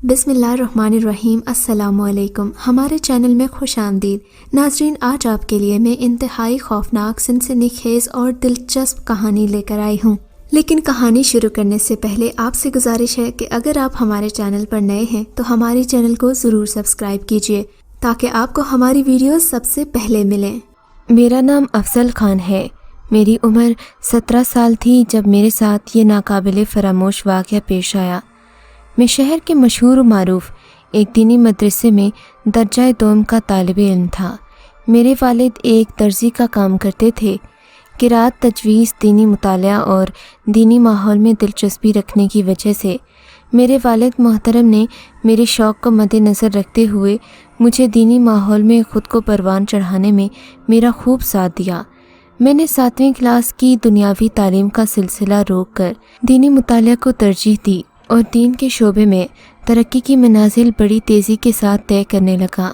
بسم اللہ الرحمن الرحیم۔ السلام علیکم، ہمارے چینل میں خوش آمدید ناظرین۔ آج آپ کے لیے میں انتہائی خوفناک، سنسنی خیز اور دلچسپ کہانی لے کر آئی ہوں، لیکن کہانی شروع کرنے سے پہلے آپ سے گزارش ہے کہ اگر آپ ہمارے چینل پر نئے ہیں تو ہمارے چینل کو ضرور سبسکرائب کیجیے تاکہ آپ کو ہماری ویڈیوز سب سے پہلے ملیں۔ میرا نام افضل خان ہے۔ میری عمر 17 سال تھی جب میرے ساتھ یہ ناقابل فراموش واقعہ پیش آیا۔ میں شہر کے مشہور و معروف ایک دینی مدرسے میں درجہ دوم کا طالب علم تھا۔ میرے والد ایک درزی کا کام کرتے تھے۔ قرات، تجویز، دینی مطالعہ اور دینی ماحول میں دلچسپی رکھنے کی وجہ سے میرے والد محترم نے میرے شوق کو مد نظر رکھتے ہوئے مجھے دینی ماحول میں خود کو پروان چڑھانے میں میرا خوب ساتھ دیا۔ میں نے 7ویں کلاس کی دنیاوی تعلیم کا سلسلہ روک کر دینی مطالعہ کو ترجیح دی اور دین کے شعبے میں ترقی کی منازل بڑی تیزی کے ساتھ طے کرنے لگا۔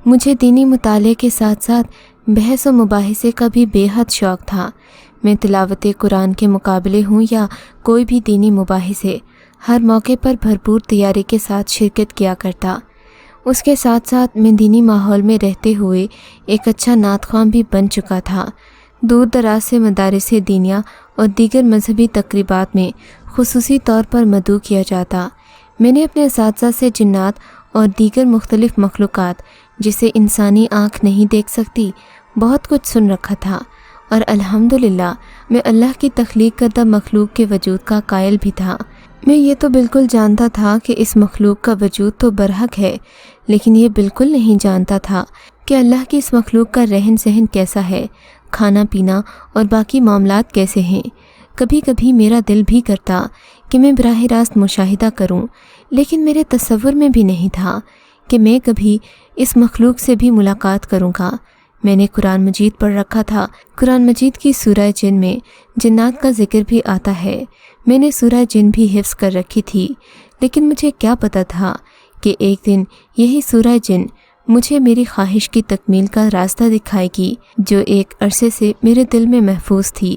مجھے دینی مطالعے کے ساتھ ساتھ بحث و مباحثے کا بھی بے حد شوق تھا۔ میں تلاوت قرآن کے مقابلے ہوں یا کوئی بھی دینی مباحثے، ہر موقع پر بھرپور تیاری کے ساتھ شرکت کیا کرتا۔ اس کے ساتھ ساتھ میں دینی ماحول میں رہتے ہوئے ایک اچھا نعت خواں بھی بن چکا تھا۔ دور دراز سے مدارس دینیہ اور دیگر مذہبی تقریبات میں خصوصی طور پر مدعو کیا جاتا۔ میں نے اپنے اساتذہ سے جنات اور دیگر مختلف مخلوقات جسے انسانی آنکھ نہیں دیکھ سکتی بہت کچھ سن رکھا تھا، اور الحمدللہ میں اللہ کی تخلیق کردہ مخلوق کے وجود کا قائل بھی تھا۔ میں یہ تو بالکل جانتا تھا کہ اس مخلوق کا وجود تو برحق ہے، لیکن یہ بالکل نہیں جانتا تھا کہ اللہ کی اس مخلوق کا رہن سہن کیسا ہے، کھانا پینا اور باقی معاملات کیسے ہیں۔ کبھی کبھی میرا دل بھی کرتا کہ میں براہ راست مشاہدہ کروں، لیکن میرے تصور میں بھی نہیں تھا کہ میں کبھی اس مخلوق سے بھی ملاقات کروں گا۔ میں نے قرآن مجید پڑھ رکھا تھا۔ قرآن مجید کی سورہ جن میں جنات کا ذکر بھی آتا ہے۔ میں نے سورہ جن بھی حفظ کر رکھی تھی، لیکن مجھے کیا پتہ تھا کہ ایک دن یہی سورہ جن مجھے میری خواہش کی تکمیل کا راستہ دکھائے گی جو ایک عرصے سے میرے دل میں محفوظ تھی۔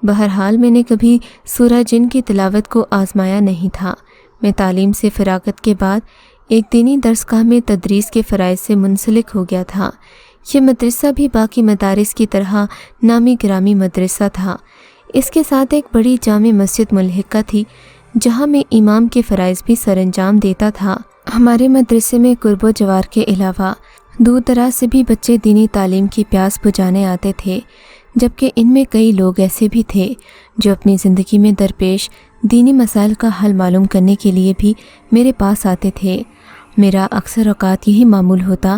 بہرحال میں نے کبھی سورہ جن کی تلاوت کو آزمایا نہیں تھا۔ میں تعلیم سے فراغت کے بعد ایک دینی درسگاہ میں تدریس کے فرائض سے منسلک ہو گیا تھا۔ یہ مدرسہ بھی باقی مدارس کی طرح نامی گرامی مدرسہ تھا۔ اس کے ساتھ ایک بڑی جامع مسجد ملحقہ تھی جہاں میں امام کے فرائض بھی سر انجام دیتا تھا۔ ہمارے مدرسے میں قرب و جوار کے علاوہ دور دراز سے بھی بچے دینی تعلیم کی پیاس بجھانے آتے تھے، جبکہ ان میں کئی لوگ ایسے بھی تھے جو اپنی زندگی میں درپیش دینی مسائل کا حل معلوم کرنے کے لیے بھی میرے پاس آتے تھے۔ میرا اکثر اوقات یہی معمول ہوتا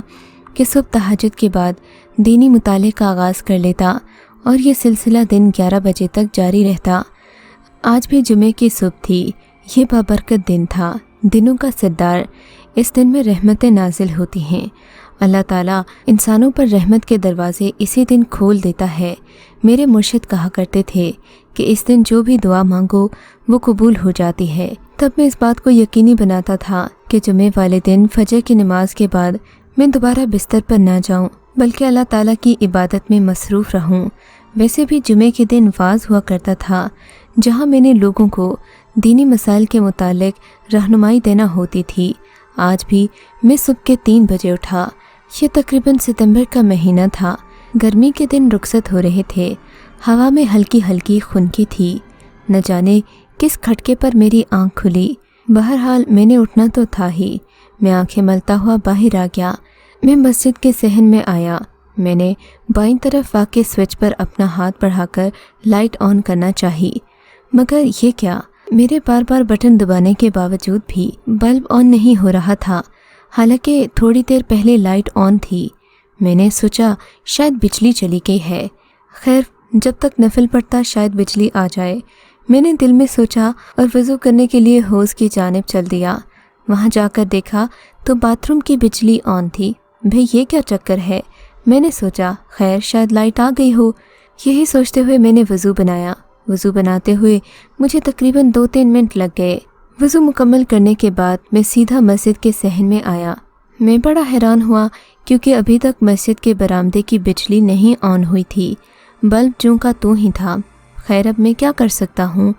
کہ صبح تہجد کے بعد دینی مطالعے کا آغاز کر لیتا اور یہ سلسلہ دن 11 بجے تک جاری رہتا۔ آج بھی جمعے کی صبح تھی۔ یہ بابرکت دن تھا، دنوں کا سردار۔ اس دن میں رحمتیں نازل ہوتی ہیں۔ اللہ تعالیٰ انسانوں پر رحمت کے دروازے اسی دن کھول دیتا ہے۔ میرے مرشد کہا کرتے تھے کہ اس دن جو بھی دعا مانگو وہ قبول ہو جاتی ہے۔ تب میں اس بات کو یقینی بناتا تھا کہ جمعے والے دن فجر کی نماز کے بعد میں دوبارہ بستر پر نہ جاؤں بلکہ اللہ تعالیٰ کی عبادت میں مصروف رہوں۔ ویسے بھی جمعے کے دن واعظ ہوا کرتا تھا جہاں میں نے لوگوں کو دینی مسائل کے متعلق رہنمائی دینا ہوتی تھی۔ آج بھی میں صبح کے 3 بجے اٹھا۔ یہ تقریباً ستمبر کا مہینہ تھا۔ گرمی کے دن رخصت ہو رہے تھے۔ ہوا میں ہلکی ہلکی خنکی تھی۔ نہ جانے کس کھٹکے پر میری آنکھ کھلی۔ بہرحال میں نے اٹھنا تو تھا ہی۔ میں آنکھیں ملتا ہوا باہر آ گیا۔ میں مسجد کے صحن میں آیا۔ میں نے بائیں طرف واقع سوئچ پر اپنا ہاتھ بڑھا کر لائٹ آن کرنا چاہی، مگر یہ کیا، میرے بار بار بٹن دبانے کے باوجود بھی بلب آن نہیں ہو رہا تھا، حالانکہ تھوڑی دیر پہلے لائٹ آن تھی۔ میں نے سوچا شاید بجلی چلی گئی ہے۔ خیر، جب تک نفل پڑتا شاید بجلی آ جائے۔ میں نے دل میں سوچا اور وضو کرنے کے لیے حوض کی جانب چل دیا۔ وہاں جا کر دیکھا تو باتھ روم کی بجلی آن تھی۔ بھئی یہ کیا چکر ہے؟ میں نے سوچا خیر شاید لائٹ آ گئی ہو۔ یہی سوچتے ہوئے میں نے وضو بنایا۔ وضو بناتے ہوئے مجھے تقریباً 2-3 منٹ لگ گئے۔ وضو مکمل کرنے کے بعد میں سیدھا مسجد کے صحن میں آیا۔ میں بڑا حیران ہوا کیونکہ ابھی تک مسجد کے برآمدے کی بجلی نہیں آن ہوئی تھی، بلب جوں کا توں ہی تھا۔ خیر اب میں کیا کر سکتا ہوں؟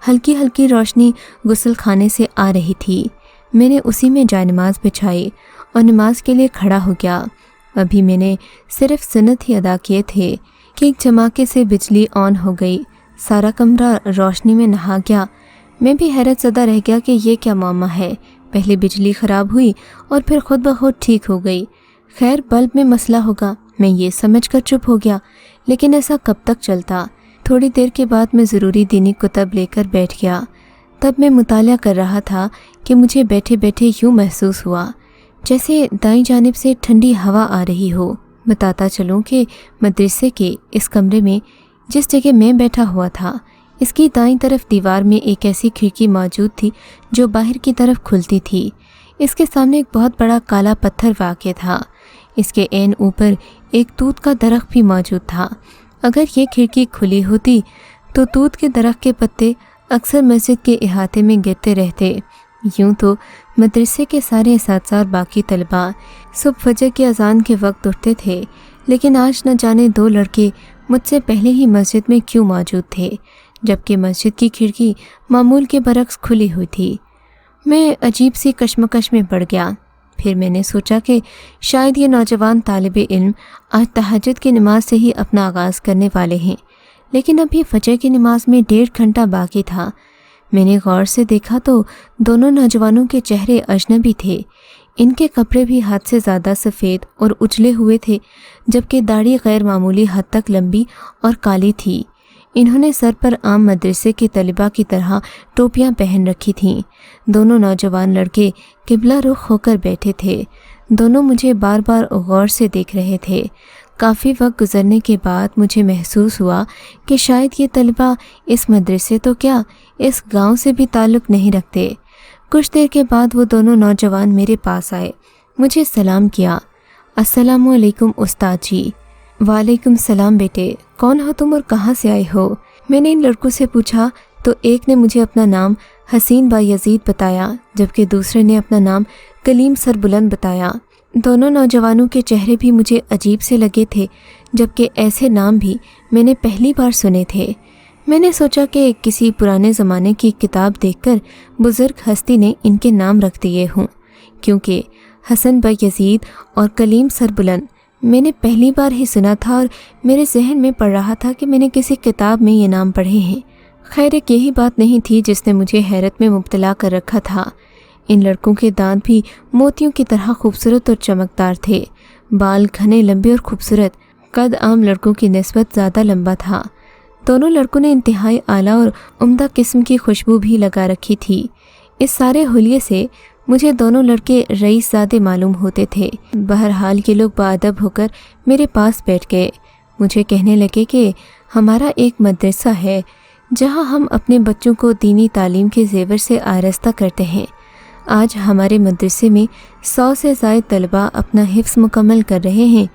ہلکی ہلکی روشنی غسل خانے سے آ رہی تھی۔ میں نے اسی میں جائے نماز بچھائی اور نماز کے لیے کھڑا ہو گیا۔ ابھی میں نے صرف سنت ہی ادا کیے تھے کہ ایک جھماکے سے بجلی آن ہو گئی، سارا کمرہ روشنی میں نہا گیا۔ میں بھی حیرت زدہ رہ گیا کہ یہ کیا معاملہ ہے، پہلے بجلی خراب ہوئی اور پھر خود بخود ٹھیک ہو گئی، خیر بلب میں مسئلہ ہوگا، میں یہ سمجھ کر چپ ہو گیا۔ لیکن ایسا کب تک چلتا؟ تھوڑی دیر کے بعد میں ضروری دینی کتب لے کر بیٹھ گیا۔ تب میں مطالعہ کر رہا تھا کہ مجھے بیٹھے بیٹھے یوں محسوس ہوا جیسے دائیں جانب سے ٹھنڈی ہوا آ رہی ہو۔ بتاتا چلوں کہ مدرسے کے اس کمرے میں جس جگہ میں بیٹھا ہوا تھا، اس کی دائیں طرف دیوار میں ایک ایسی کھڑکی موجود تھی جو باہر کی طرف کھلتی تھی۔ اس کے سامنے ایک بہت بڑا کالا پتھر واقع تھا۔ اس کے عین اوپر ایک توت کا درخت بھی موجود تھا۔ اگر یہ کھڑکی کھلی ہوتی تو توت کے درخت کے پتے اکثر مسجد کے احاطے میں گرتے رہتے۔ یوں تو مدرسے کے سارے اساتذہ اور باقی طلباء صبح فجر کی اذان کے وقت اٹھتے تھے، لیکن آج نہ جانے 2 لڑکے مجھ سے پہلے ہی مسجد میں کیوں موجود تھے، جبکہ مسجد کی کھڑکی معمول کے برعکس کھلی ہوئی تھی۔ میں عجیب سی کشمکش میں پڑ گیا۔ پھر میں نے سوچا کہ شاید یہ نوجوان طالب علم آج تہجد کی نماز سے ہی اپنا آغاز کرنے والے ہیں، لیکن ابھی فجر کی نماز میں 1.5 گھنٹہ باقی تھا۔ میں نے غور سے دیکھا تو دونوں نوجوانوں کے چہرے اجنبی تھے۔ ان کے کپڑے بھی حد سے زیادہ سفید اور اجلے ہوئے تھے، جبکہ داڑھی غیر معمولی حد تک لمبی اور کالی تھی۔ انہوں نے سر پر عام مدرسے کے طلباء کی طرح ٹوپیاں پہن رکھی تھیں۔ دونوں نوجوان لڑکے قبلہ رخ ہو کر بیٹھے تھے۔ دونوں مجھے بار بار غور سے دیکھ رہے تھے۔ کافی وقت گزرنے کے بعد مجھے محسوس ہوا کہ شاید یہ طلباء اس مدرسے تو کیا اس گاؤں سے بھی تعلق نہیں رکھتے۔ کچھ دیر کے بعد وہ دونوں نوجوان میرے پاس آئے، مجھے سلام کیا۔ السلام علیکم استاد جی۔ وعلیکم السلام بیٹے، کون ہو تم اور کہاں سے آئے ہو؟ میں نے ان لڑکوں سے پوچھا تو ایک نے مجھے اپنا نام حسین بایزید بتایا، جبکہ دوسرے نے اپنا نام کلیم سربلند بتایا۔ دونوں نوجوانوں کے چہرے بھی مجھے عجیب سے لگے تھے، جبکہ ایسے نام بھی میں نے پہلی بار سنے تھے۔ میں نے سوچا کہ کسی پرانے زمانے کی کتاب دیکھ کر بزرگ ہستی نے ان کے نام رکھ دیے ہوں، کیونکہ حسن بایزید اور کلیم سربلند میں نے پہلی بار ہی سنا تھا اور میرے ذہن میں پڑ رہا تھا کہ میں نے کسی کتاب میں یہ نام پڑھے ہیں۔ خیر ایک یہی بات نہیں تھی جس نے مجھے حیرت میں مبتلا کر رکھا تھا۔ ان لڑکوں کے دانت بھی موتیوں کی طرح خوبصورت اور چمکدار تھے، بال گھنے لمبے اور خوبصورت، قد عام لڑکوں کی نسبت زیادہ لمبا تھا۔ دونوں لڑکوں نے انتہائی اعلیٰ اور عمدہ قسم کی خوشبو بھی لگا رکھی تھی۔ اس سارے حلیے سے مجھے دونوں لڑکے رئیس زادے معلوم ہوتے تھے۔ بہرحال یہ لوگ باادب ہو کر میرے پاس بیٹھ گئے۔ مجھے کہنے لگے کہ ہمارا ایک مدرسہ ہے جہاں ہم اپنے بچوں کو دینی تعلیم کے زیور سے آراستہ کرتے ہیں۔ آج ہمارے مدرسے میں 100 سے زائد طلباء اپنا حفظ مکمل کر رہے ہیں۔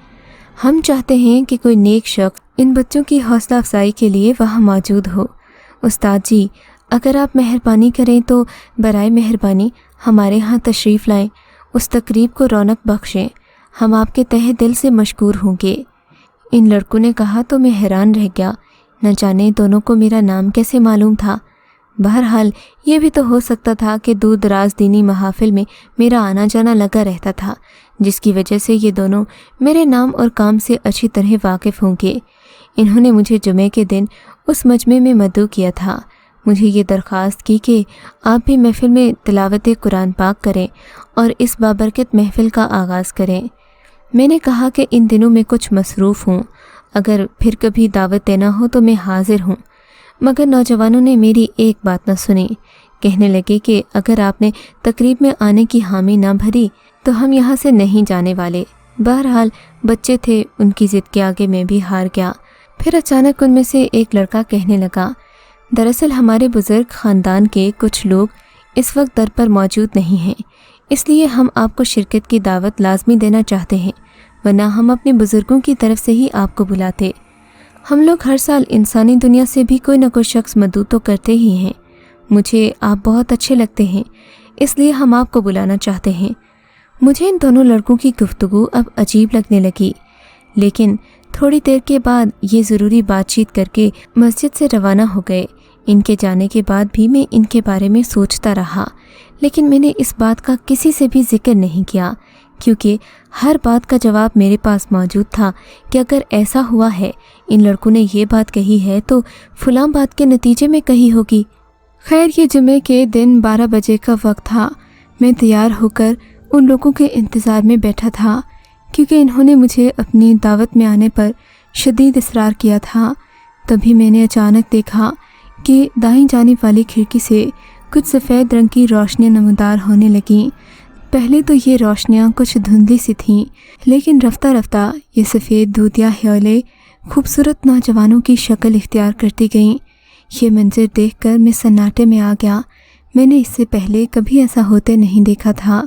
ہم چاہتے ہیں کہ کوئی نیک شخص ان بچوں کی حوصلہ افزائی کے لیے وہاں موجود ہو۔ استاد جی، اگر آپ مہربانی کریں تو برائے مہربانی ہمارے ہاں تشریف لائیں، اس تقریب کو رونق بخشیں، ہم آپ کے تہہ دل سے مشکور ہوں گے۔ ان لڑکوں نے کہا تو میں حیران رہ گیا، نہ جانے دونوں کو میرا نام کیسے معلوم تھا۔ بہرحال یہ بھی تو ہو سکتا تھا کہ دور دراز دینی محافل میں میرا آنا جانا لگا رہتا تھا، جس کی وجہ سے یہ دونوں میرے نام اور کام سے اچھی طرح واقف ہوں گے۔ انہوں نے مجھے جمعے کے دن اس مجمع میں مدعو کیا تھا، مجھے یہ درخواست کی کہ آپ بھی محفل میں تلاوت قرآن پاک کریں اور اس بابرکت محفل کا آغاز کریں۔ میں نے کہا کہ ان دنوں میں کچھ مصروف ہوں، اگر پھر کبھی دعوت دینا ہو تو میں حاضر ہوں، مگر نوجوانوں نے میری ایک بات نہ سنی۔ کہنے لگے کہ اگر آپ نے تقریب میں آنے کی حامی نہ بھری تو ہم یہاں سے نہیں جانے والے۔ بہرحال بچے تھے، ان کی ضد کے آگے میں بھی ہار گیا۔ پھر اچانک ان میں سے ایک لڑکا کہنے لگا، دراصل ہمارے بزرگ خاندان کے کچھ لوگ اس وقت در پر موجود نہیں ہیں، اس لیے ہم آپ کو شرکت کی دعوت لازمی دینا چاہتے ہیں، ورنہ ہم اپنے بزرگوں کی طرف سے ہی آپ کو بلاتے۔ ہم لوگ ہر سال انسانی دنیا سے بھی کوئی نہ کوئی شخص مدعو تو کرتے ہی ہیں، مجھے آپ بہت اچھے لگتے ہیں، اس لیے ہم آپ کو بلانا چاہتے ہیں۔ مجھے ان دونوں لڑکوں کی گفتگو اب عجیب لگنے لگی، لیکن تھوڑی دیر کے بعد یہ ضروری بات چیت کر کے مسجد سے روانہ ہو گئے۔ ان کے جانے کے بعد بھی میں ان کے بارے میں سوچتا رہا، لیکن میں نے اس بات کا کسی سے بھی ذکر نہیں کیا، کیونکہ ہر بات کا جواب میرے پاس موجود تھا کہ اگر ایسا ہوا ہے، ان لڑکوں نے یہ بات کہی ہے تو فلاں بات کے نتیجے میں کہی ہوگی۔ خیر، یہ جمعے کے دن 12 بجے کا وقت تھا۔ میں تیار ہو کر ان لوگوں کے انتظار میں بیٹھا تھا، کیونکہ انہوں نے مجھے اپنی دعوت میں آنے پر شدید اصرار کیا تھا۔ تبھی میں نے اچانک دیکھا کہ دائیں جانب والی کھڑکی سے کچھ سفید رنگ کی روشنیاں نمودار ہونے لگیں۔ پہلے تو یہ روشنیاں کچھ دھندلی سی تھیں، لیکن رفتہ رفتہ یہ سفید دودیا حیولے خوبصورت نوجوانوں کی شکل اختیار کرتی گئیں۔ یہ منظر دیکھ کر میں سناٹے میں آ گیا۔ میں نے اس سے پہلے کبھی ایسا ہوتے نہیں دیکھا تھا،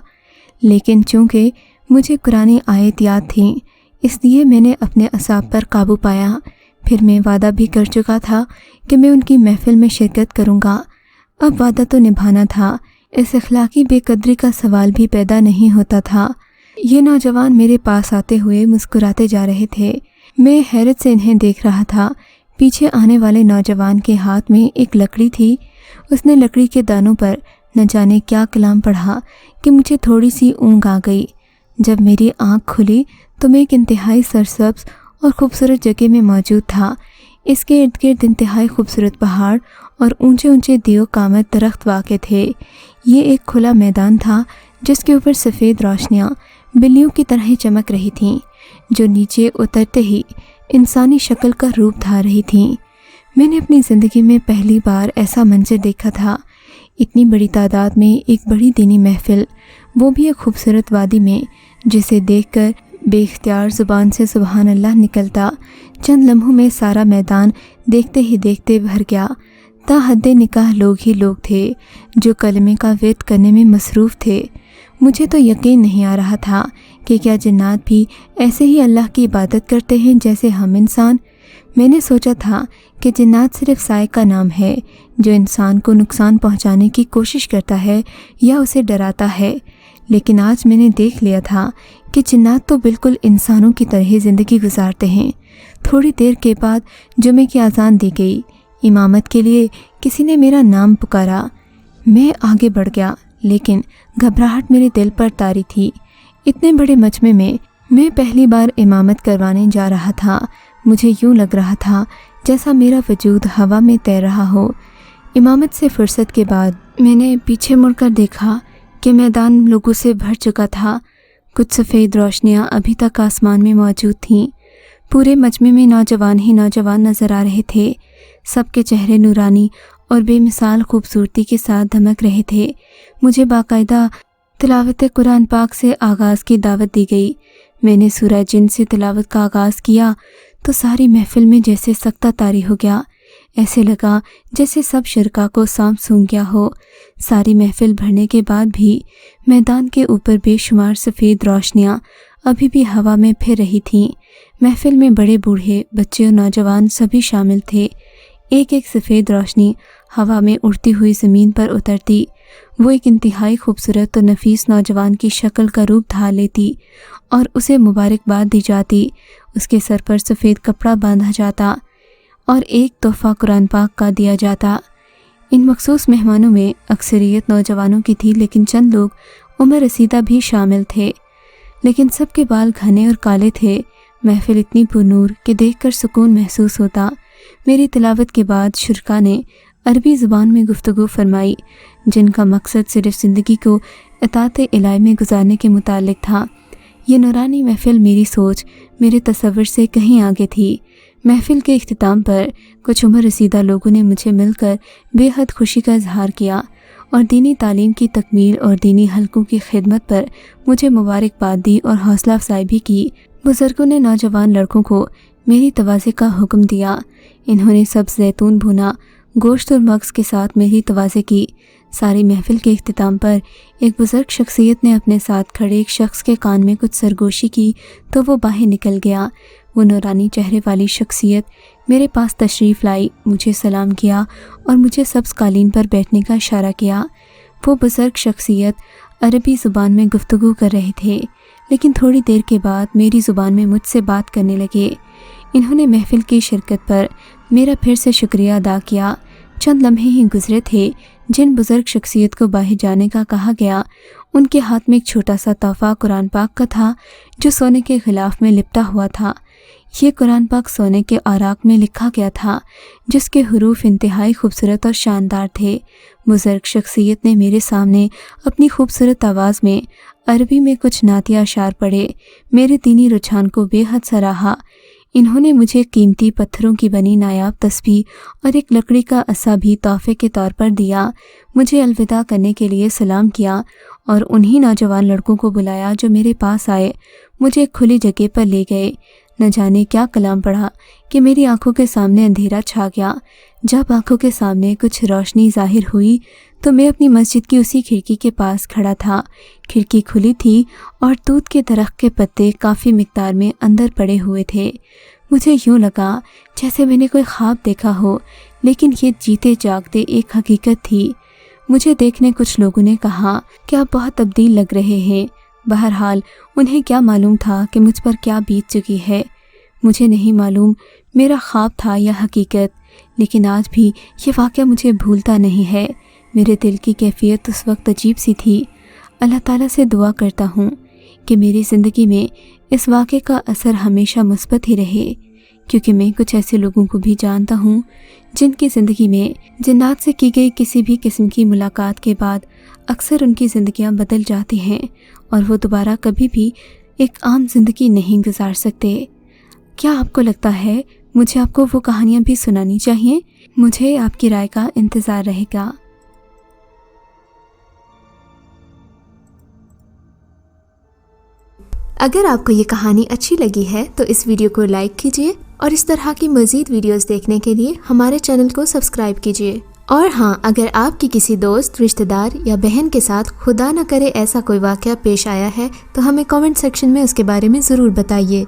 لیکن چونکہ مجھے قرآنی آیت یاد تھیں، اس لیے میں نے اپنے اعصاب پر قابو پایا۔ پھر میں وعدہ بھی کر چکا تھا کہ میں ان کی محفل میں شرکت کروں گا۔ اب وعدہ تو نبھانا تھا، اس اخلاقی بے قدری کا سوال بھی پیدا نہیں ہوتا تھا۔ یہ نوجوان میرے پاس آتے ہوئے مسکراتے جا رہے تھے۔ میں حیرت سے انہیں دیکھ رہا تھا۔ پیچھے آنے والے نوجوان کے ہاتھ میں ایک لکڑی تھی۔ اس نے لکڑی کے دانوں پر نہ جانے کیا کلام پڑھا کہ مجھے تھوڑی سی اونگ آ گئی۔ جب میری آنکھ کھلی تو میں ایک انتہائی سرسبز اور خوبصورت جگہ میں موجود تھا۔ اس کے ارد گرد انتہائی خوبصورت پہاڑ اور اونچے اونچے دیو کامت درخت واقع تھے۔ یہ ایک کھلا میدان تھا جس کے اوپر سفید روشنیاں بلیوں کی طرح چمک رہی تھیں، جو نیچے اترتے ہی انسانی شکل کا روپ دھار رہی تھیں۔ میں نے اپنی زندگی میں پہلی بار ایسا منظر دیکھا تھا۔ اتنی بڑی تعداد میں ایک بڑی دینی محفل، وہ بھی ایک خوبصورت وادی میں، جسے دیکھ کر بے اختیار زبان سے سبحان اللہ نکلتا۔ چند لمحوں میں سارا میدان دیکھتے ہی دیکھتے بھر گیا۔ تا حد نکاح لوگ ہی لوگ تھے جو کلمے کا ورد کرنے میں مصروف تھے۔ مجھے تو یقین نہیں آ رہا تھا کہ کیا جنات بھی ایسے ہی اللہ کی عبادت کرتے ہیں جیسے ہم انسان۔ میں نے سوچا تھا کہ جنات صرف سائے کا نام ہے جو انسان کو نقصان پہنچانے کی کوشش کرتا ہے یا اسے ڈراتا ہے، لیکن آج میں نے دیکھ لیا تھا کہ جنات تو بالکل انسانوں کی طرح زندگی گزارتے ہیں۔ تھوڑی دیر کے بعد جمعے کی اذان دی گئی۔ امامت کے لیے کسی نے میرا نام پکارا۔ میں آگے بڑھ گیا، لیکن گھبراہٹ میرے دل پر طاری تھی۔ اتنے بڑے مجمع میں پہلی بار امامت کروانے جا رہا تھا۔ مجھے یوں لگ رہا تھا جیسا میرا وجود ہوا میں تیر رہا ہو۔ امامت سے فرصت کے بعد میں نے پیچھے مڑ کر دیکھا کہ میدان لوگوں سے بھر چکا تھا۔ کچھ سفید روشنیاں ابھی تک آسمان میں موجود تھیں۔ پورے مجمع میں نوجوان ہی نوجوان نظر آ رہے تھے۔ سب کے چہرے نورانی اور بے مثال خوبصورتی کے ساتھ دھمک رہے تھے۔ مجھے باقاعدہ تلاوت قرآن پاک سے آغاز کی دعوت دی گئی۔ میں نے سورہ جن سے تلاوت کا آغاز کیا تو ساری محفل میں جیسے سکتہ طاری ہو گیا۔ ایسے لگا جیسے سب شرکا کو سانپ سونگھ گیا ہو۔ ساری محفل بھرنے کے بعد بھی میدان کے اوپر بے شمار سفید روشنیاں ابھی بھی ہوا میں پھر رہی تھیں۔ محفل میں بڑے بوڑھے، بچے اور نوجوان سبھی شامل تھے۔ ایک ایک سفید روشنی ہوا میں اڑتی ہوئی زمین پر اترتی۔ وہ ایک انتہائی خوبصورت اور نفیس نوجوان کی شکل کا روپ دھار لیتی اور اسے مبارکباد دی جاتی۔ اس کے سر پر سفید کپڑا باندھا جاتا اور ایک تحفہ قرآن پاک کا دیا جاتا۔ ان مخصوص مہمانوں میں اکثریت نوجوانوں کی تھی، لیکن چند لوگ عمر رسیدہ بھی شامل تھے، لیکن سب کے بال گھنے اور کالے تھے۔ محفل اتنی پرنور کہ دیکھ کر سکون محسوس ہوتا۔ میری تلاوت کے بعد شرکا نے عربی زبان میں گفتگو فرمائی، جن کا مقصد صرف زندگی کو اطاعت الہی میں گزارنے کے متعلق تھا۔ یہ نورانی محفل میری سوچ، میرے تصور سے کہیں آگے تھی۔ محفل کے اختتام پر کچھ عمر رسیدہ لوگوں نے مجھے مل کر بے حد خوشی کا اظہار کیا اور دینی تعلیم کی تکمیل اور دینی حلقوں کی خدمت پر مجھے مبارکباد دی اور حوصلہ افزائی بھی کی۔ بزرگوں نے نوجوان لڑکوں کو میری تواضع کا حکم دیا۔ انہوں نے سبز زیتون بھونا گوشت اور مغز کے ساتھ میری تواضع کی۔ ساری محفل کے اختتام پر ایک بزرگ شخصیت نے اپنے ساتھ کھڑے ایک شخص کے کان میں کچھ سرگوشی کی تو وہ باہر نکل گیا۔ وہ نورانی چہرے والی شخصیت میرے پاس تشریف لائی، مجھے سلام کیا اور مجھے سبز قالین پر بیٹھنے کا اشارہ کیا۔ وہ بزرگ شخصیت عربی زبان میں گفتگو کر رہے تھے، لیکن تھوڑی دیر کے بعد میری زبان میں مجھ سے بات کرنے لگے۔ انہوں نے محفل کی شرکت پر میرا پھر سے شکریہ ادا کیا۔ چند لمحے ہی گزرے تھے جن بزرگ شخصیت کو باہر جانے کا کہا گیا، ان کے ہاتھ میں ایک چھوٹا سا تحفہ قرآن پاک کا تھا جو سونے کے غلاف میں لپٹا ہوا تھا۔ یہ قرآن پاک سونے کے اوراق میں لکھا گیا تھا جس کے حروف انتہائی خوبصورت اور شاندار تھے۔ بزرگ شخصیت نے میرے سامنے اپنی خوبصورت آواز میں عربی میں کچھ نعتیہ اشعار پڑھے، میرے دینی رجحان کو بے حد سراہا۔ انہوں نے مجھے قیمتی پتھروں کی بنی نایاب تسبیح اور ایک لکڑی کا عصا بھی تحفے کے طور پر دیا، مجھے الوداع کرنے کے لیے سلام کیا اور انہی نوجوان لڑکوں کو بلایا جو میرے پاس آئے، مجھے ایک کھلی جگہ پر لے گئے۔ نہ جانے کیا کلام پڑھا کہ میری آنکھوں کے سامنے اندھیرا چھا گیا۔ جب آنکھوں کے سامنے کچھ روشنی ظاہر ہوئی تو میں اپنی مسجد کی اسی کھڑکی کے پاس کھڑا تھا۔ کھڑکی کھلی تھی اور توت کے درخت کے پتے کافی مقدار میں اندر پڑے ہوئے تھے۔ مجھے یوں لگا جیسے میں نے کوئی خواب دیکھا ہو، لیکن یہ جیتے جاگتے ایک حقیقت تھی۔ مجھے دیکھنے کچھ لوگوں نے کہا کہ آپ بہت تبدیل لگ رہے ہیں۔ بہرحال انہیں کیا معلوم تھا کہ مجھ پر کیا بیت چکی ہے، مجھے نہیں معلوم میرا خواب تھا یا حقیقت، لیکن آج بھی یہ واقعہ مجھے بھولتا نہیں ہے۔ میرے دل کی کیفیت اس وقت عجیب سی تھی۔ اللہ تعالیٰ سے دعا کرتا ہوں کہ میری زندگی میں اس واقعے کا اثر ہمیشہ مثبت ہی رہے، کیونکہ میں کچھ ایسے لوگوں کو بھی جانتا ہوں جن کی زندگی میں جنات سے کی گئی کسی بھی قسم کی ملاقات کے بعد اکثر ان کی زندگیاں بدل جاتی ہیں اور وہ دوبارہ کبھی بھی ایک عام زندگی نہیں گزار سکتے۔ کیا آپ کو لگتا ہے مجھے آپ کو وہ کہانیاں بھی سنانی چاہیے؟ مجھے آپ کی رائے کا انتظار رہے گا۔ اگر آپ کو یہ کہانی اچھی لگی ہے تو اس ویڈیو کو لائک کیجیے اور اس طرح کی مزید ویڈیوز دیکھنے کے لیے ہمارے چینل کو سبسکرائب کیجیے۔ اور ہاں، اگر آپ کی کسی دوست، رشتہ دار یا بہن کے ساتھ خدا نہ کرے ایسا کوئی واقعہ پیش آیا ہے تو ہمیں کامنٹ سیکشن میں اس کے بارے میں ضرور بتائیے۔